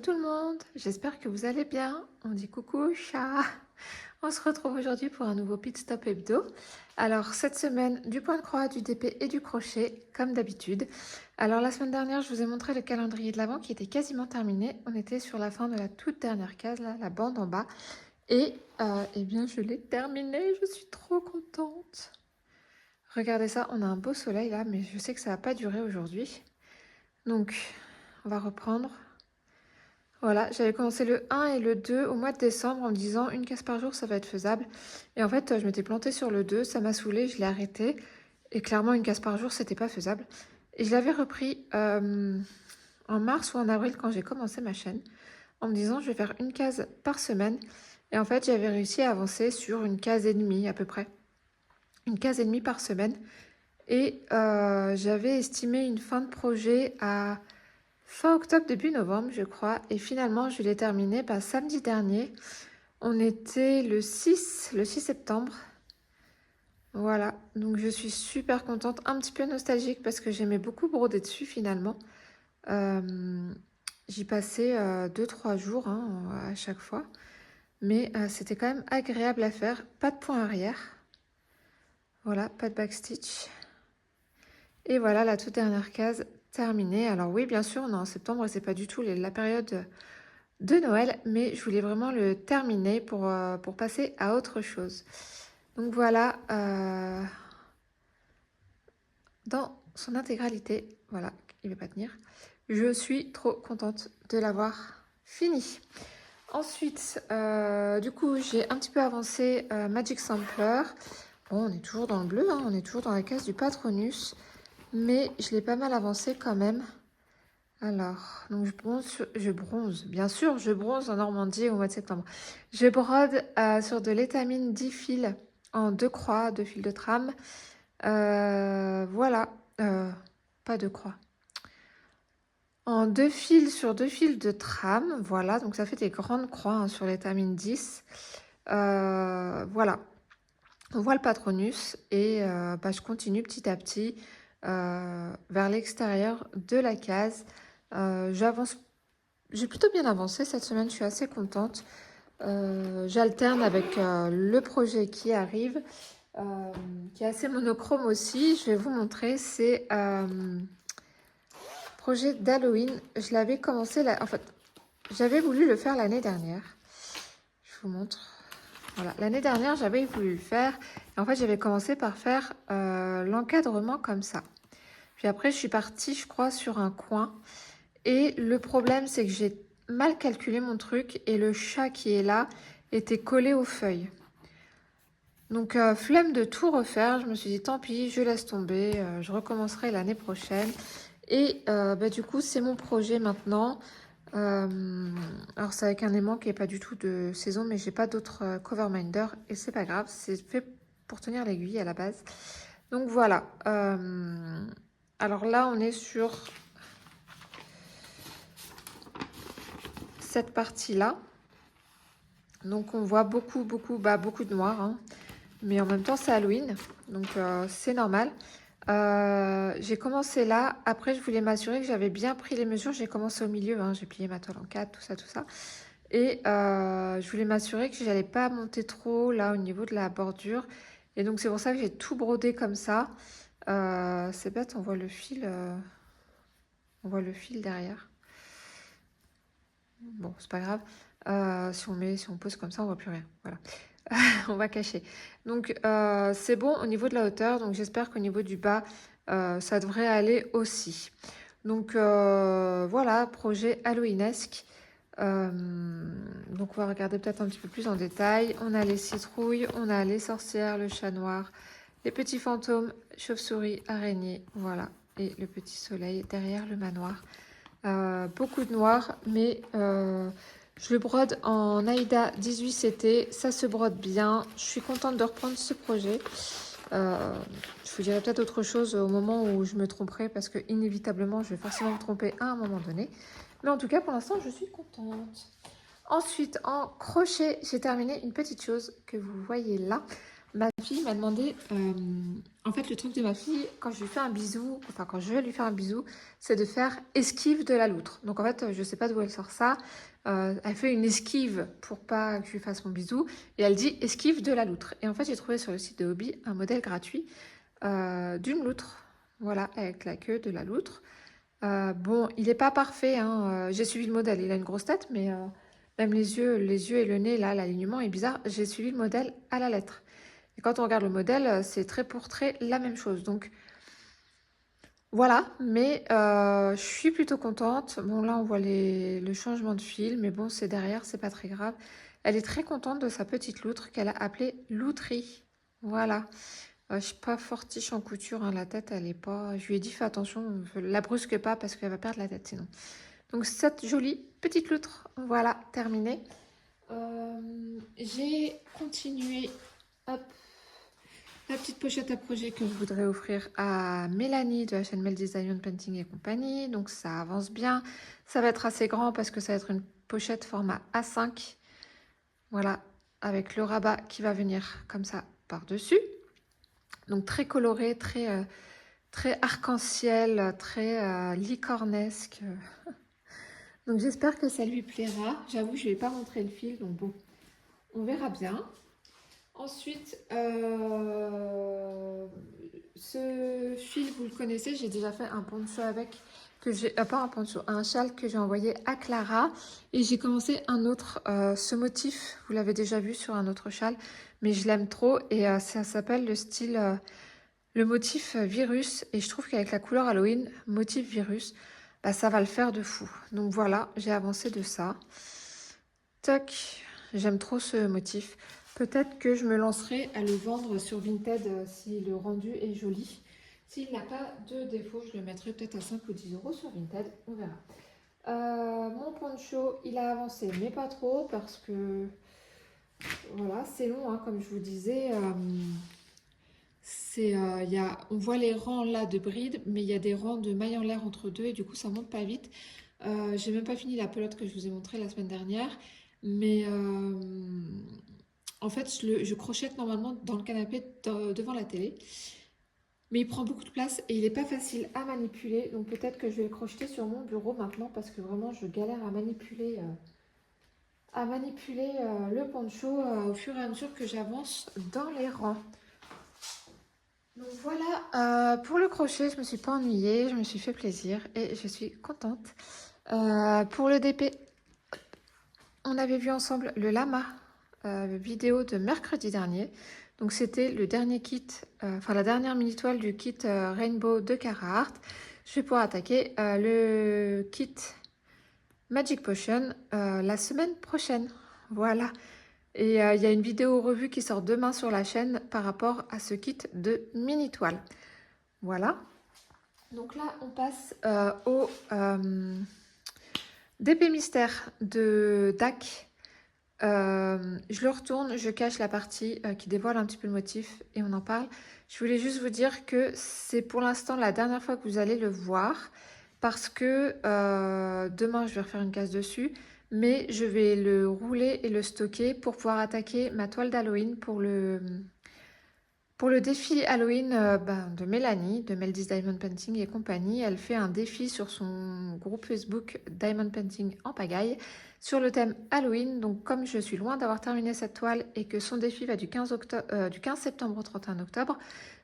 tout le monde, j'espère que vous allez bien. On dit coucou chat. On se retrouve aujourd'hui pour un nouveau pit stop hebdo. Alors cette semaine, du point de croix, du DP et du crochet, comme d'habitude. Alors la semaine dernière, je vous ai montré le calendrier de l'Avent qui était quasiment terminé. On était sur la fin de la toute dernière case, là, la bande en bas. Et eh bien, je l'ai terminé, je suis trop contente. Regardez ça, on a un beau soleil là, mais je sais que ça va pas durer aujourd'hui. Donc, on va reprendre. Voilà, j'avais commencé le 1 et le 2 au mois de décembre en me disant une case par jour, ça va être faisable. Et en fait, je m'étais plantée sur le 2, ça m'a saoulée, je l'ai arrêté. Et clairement, une case par jour, c'était pas faisable. Et je l'avais repris en mars ou en avril quand j'ai commencé ma chaîne, en me disant je vais faire une case par semaine. Et en fait, j'avais réussi à avancer sur une case et demie à peu près. Une case et demie par semaine. Et j'avais estimé une fin de projet à fin octobre, début novembre, je crois. Et finalement, je l'ai terminé samedi dernier. On était le 6 septembre. Voilà, donc je suis super contente, un petit peu nostalgique parce que j'aimais beaucoup broder dessus finalement. J'y passais 2-3 jours à chaque fois. Mais c'était quand même agréable à faire. Pas de point arrière. Voilà, pas de backstitch. Et voilà la toute dernière case terminée. Alors oui, bien sûr, on est en septembre et c'est pas du tout la période de Noël, mais je voulais vraiment le terminer pour passer à autre chose. Donc voilà, dans son intégralité, voilà, il ne va pas tenir. Je suis trop contente de l'avoir fini. Ensuite, du coup, j'ai un petit peu avancé Magic Sampler. Bon, on est toujours dans le bleu, on est toujours dans la case du Patronus, mais je l'ai pas mal avancé quand même. Alors, donc je bronze, bien sûr, je bronze en Normandie au mois de septembre. Je brode sur de l'étamine 10 fils en 2 croix, 2 fils de trame. Voilà, pas de croix. En 2 fils sur 2 fils de trame, voilà, donc ça fait des grandes croix sur l'étamine 10. Voilà, on voit le Patronus et je continue petit à petit vers l'extérieur de la case. J'avance, j'ai plutôt bien avancé cette semaine, je suis assez contente. J'alterne avec le projet qui arrive, qui est assez monochrome aussi. Je vais vous montrer, c'est projet d'Halloween. Je l'avais commencé, en fait, j'avais voulu le faire l'année dernière. Je vous montre. Voilà, l'année dernière, j'avais voulu le faire. Et en fait, j'avais commencé par faire l'encadrement comme ça. Puis après, je suis partie, je crois, sur un coin. Et le problème, c'est que j'ai mal calculé mon truc et le chat qui est là était collé aux feuilles. Donc, flemme de tout refaire. Je me suis dit, tant pis, je laisse tomber. Je recommencerai l'année prochaine. Et du coup, c'est mon projet maintenant. Alors, c'est avec un aimant qui n'est pas du tout de saison, mais j'ai pas d'autres cover minder. Et c'est pas grave, c'est fait pour tenir l'aiguille à la base. Donc, voilà. Alors là, on est sur cette partie-là. Donc on voit beaucoup de noir, mais en même temps c'est Halloween, donc c'est normal. J'ai commencé là, après je voulais m'assurer que j'avais bien pris les mesures. J'ai commencé au milieu, j'ai plié ma toile en 4, tout ça. Et je voulais m'assurer que j'allais pas monter trop là au niveau de la bordure. Et donc c'est pour ça que j'ai tout brodé comme ça. C'est bête, on voit le fil derrière. Bon, c'est pas grave. Si on pose comme ça, on voit plus rien. Voilà. On va cacher. Donc, c'est bon au niveau de la hauteur. Donc, j'espère qu'au niveau du bas, ça devrait aller aussi. Donc, voilà, projet Halloweenesque. Donc, on va regarder peut-être un petit peu plus en détail. On a les citrouilles, on a les sorcières, le chat noir, les petits fantômes, chauve-souris, araignées. Voilà. Et le petit soleil derrière le manoir. Beaucoup de noir, mais je le brode en Aïda 18CT, ça se brode bien. Je suis contente de reprendre ce projet. Je vous dirai peut-être autre chose au moment où je me tromperai, parce que inévitablement, je vais forcément me tromper à un moment donné. Mais en tout cas, pour l'instant, je suis contente. Ensuite, en crochet, j'ai terminé une petite chose que vous voyez là. ma fille m'a demandé, en fait, le truc de ma fille, quand je lui fais un bisou, enfin, quand je vais lui faire un bisou, c'est de faire esquive de la loutre. Donc, en fait, je sais pas d'où elle sort ça. Elle fait une esquive pour pas que je lui fasse mon bisou et elle dit esquive de la loutre. Et en fait, j'ai trouvé sur le site de Hobby un modèle gratuit d'une loutre. Voilà, avec la queue de la loutre. Bon, il n'est pas parfait, hein. J'ai suivi le modèle, il a une grosse tête, mais même les yeux et le nez, là, l'alignement est bizarre. J'ai suivi le modèle à la lettre. Et quand on regarde le modèle, c'est très pour trait la même chose. Donc voilà, mais je suis plutôt contente. Bon, là, on voit le changement de fil, mais bon, c'est derrière, c'est pas très grave. Elle est très contente de sa petite loutre qu'elle a appelée Loutrie. Voilà. Je suis pas fortiche en couture, hein, la tête, elle est pas... Je lui ai dit, fais attention, la brusque pas parce qu'elle va perdre la tête sinon. Donc cette jolie petite loutre, voilà, terminée. J'ai continué, hop, la petite pochette à projet que je voudrais offrir à Mélanie de la chaîne Mel Design Painting et compagnie. Donc ça avance bien. Ça va être assez grand parce que ça va être une pochette format A5. Voilà, avec le rabat qui va venir comme ça par-dessus. Donc très coloré, très arc-en-ciel, très licornesque. Donc j'espère que ça lui plaira. J'avoue, je ne vais pas montrer le fil, donc bon, on verra bien. Ensuite, ce fil, vous le connaissez, j'ai déjà fait un poncho avec, que j'ai, pas un poncho, un châle que j'ai envoyé à Clara. Et j'ai commencé un autre, ce motif, vous l'avez déjà vu sur un autre châle, mais je l'aime trop et ça s'appelle le style, le motif virus. Et je trouve qu'avec la couleur Halloween, motif virus, bah, ça va le faire de fou. Donc voilà, j'ai avancé de ça. Toc, j'aime trop ce motif. Peut-être que je me lancerai à le vendre sur Vinted si le rendu est joli. S'il n'a pas de défaut, je le mettrai peut-être à 5 ou 10 euros sur Vinted, on verra. Mon poncho, il a avancé, mais pas trop parce que voilà, c'est long, hein, comme je vous disais. On voit les rangs là de brides, mais il y a des rangs de mailles en l'air entre deux et du coup ça monte pas vite. J'ai même pas fini la pelote que je vous ai montrée la semaine dernière, mais en fait je crochette normalement dans le canapé devant la télé, mais il prend beaucoup de place et il n'est pas facile à manipuler, donc peut-être que je vais le crocheter sur mon bureau maintenant parce que vraiment je galère à manipuler le poncho au fur et à mesure que j'avance dans les rangs. Donc voilà, pour le crochet, je me suis pas ennuyée, je me suis fait plaisir et je suis contente. Pour le DP, on avait vu ensemble le lama vidéo de mercredi dernier. Donc c'était le dernier kit, enfin la dernière mini toile du kit Rainbow de Carhartt. Je vais pouvoir attaquer le kit Magic Potion la semaine prochaine. Voilà. Et il y a une vidéo revue qui sort demain sur la chaîne par rapport à ce kit de mini toile. Voilà. Donc là, on passe au DP Mystère de DAC. Je le retourne, je cache la partie qui dévoile un petit peu le motif et on en parle. Je voulais juste vous dire que c'est pour l'instant la dernière fois que vous allez le voir parce que demain, je vais refaire une case dessus. Mais je vais le rouler et le stocker pour pouvoir attaquer ma toile d'Halloween pour le défi Halloween de Mélanie, de Meldis Diamond Painting et compagnie. Elle fait un défi sur son groupe Facebook Diamond Painting en pagaille sur le thème Halloween. Donc comme je suis loin d'avoir terminé cette toile et que son défi va du 15 septembre au 31 octobre,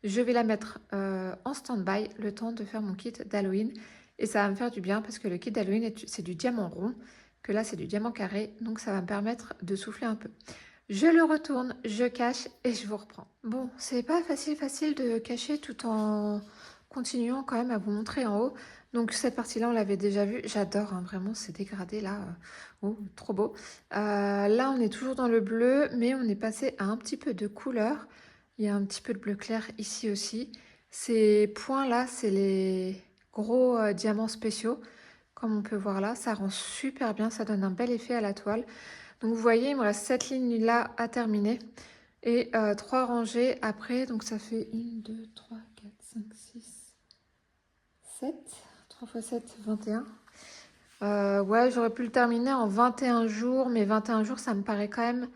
je vais la mettre en stand-by le temps de faire mon kit d'Halloween. Et ça va me faire du bien parce que le kit d'Halloween, c'est du diamant rond, que là c'est du diamant carré. Donc ça va me permettre de souffler un peu. Je le retourne, je cache et je vous reprends. Bon, c'est pas facile de cacher tout en continuant quand même à vous montrer en haut. Donc cette partie-là, on l'avait déjà vue. J'adore, hein, vraiment, c'est dégradé là. Oh, trop beau. Là, on est toujours dans le bleu, mais on est passé à un petit peu de couleur. Il y a un petit peu de bleu clair ici aussi. Ces points-là, c'est les gros diamants spéciaux, comme on peut voir là. Ça rend super bien, ça donne un bel effet à la toile. Donc vous voyez, il me reste cette ligne là à terminer et 3 rangées après. Donc ça fait 1, 2, 3, 4, 5, 6, 7. 3 x 7, 21. Ouais, j'aurais pu le terminer en 21 jours, mais 21 jours, ça me paraît quand même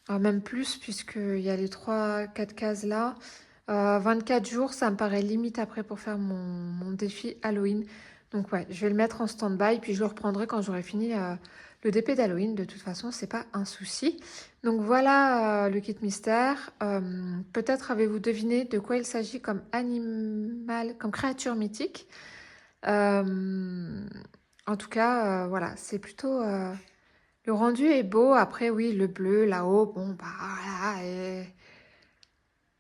Même plus, puisqu'il y a les 3-4 cases là. 24 jours, ça me paraît limite après pour faire mon défi Halloween. Donc ouais, je vais le mettre en stand-by, puis je le reprendrai quand j'aurai fini le DP d'Halloween. De toute façon, c'est pas un souci. Donc voilà le kit mystère. Peut-être avez-vous deviné de quoi il s'agit comme animal, comme créature mythique. En tout cas, voilà, c'est plutôt... le rendu est beau. Après, oui, le bleu là-haut, bon, bah voilà,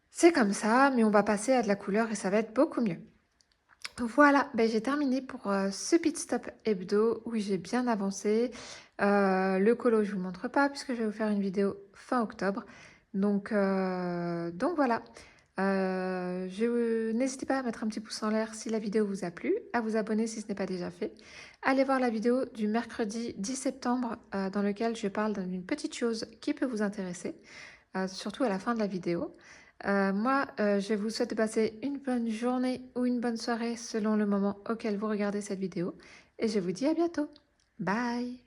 c'est comme ça, mais on va passer à de la couleur et ça va être beaucoup mieux. Voilà, ben j'ai terminé pour ce pit stop hebdo. Oui, j'ai bien avancé. Le colo, je vous montre pas puisque je vais vous faire une vidéo fin octobre. Donc voilà. N'hésitez pas à mettre un petit pouce en l'air si la vidéo vous a plu, à vous abonner si ce n'est pas déjà fait. Allez voir la vidéo du mercredi 10 septembre dans lequel je parle d'une petite chose qui peut vous intéresser, surtout à la fin de la vidéo. Je vous souhaite de passer une bonne journée ou une bonne soirée selon le moment auquel vous regardez cette vidéo et je vous dis à bientôt. Bye!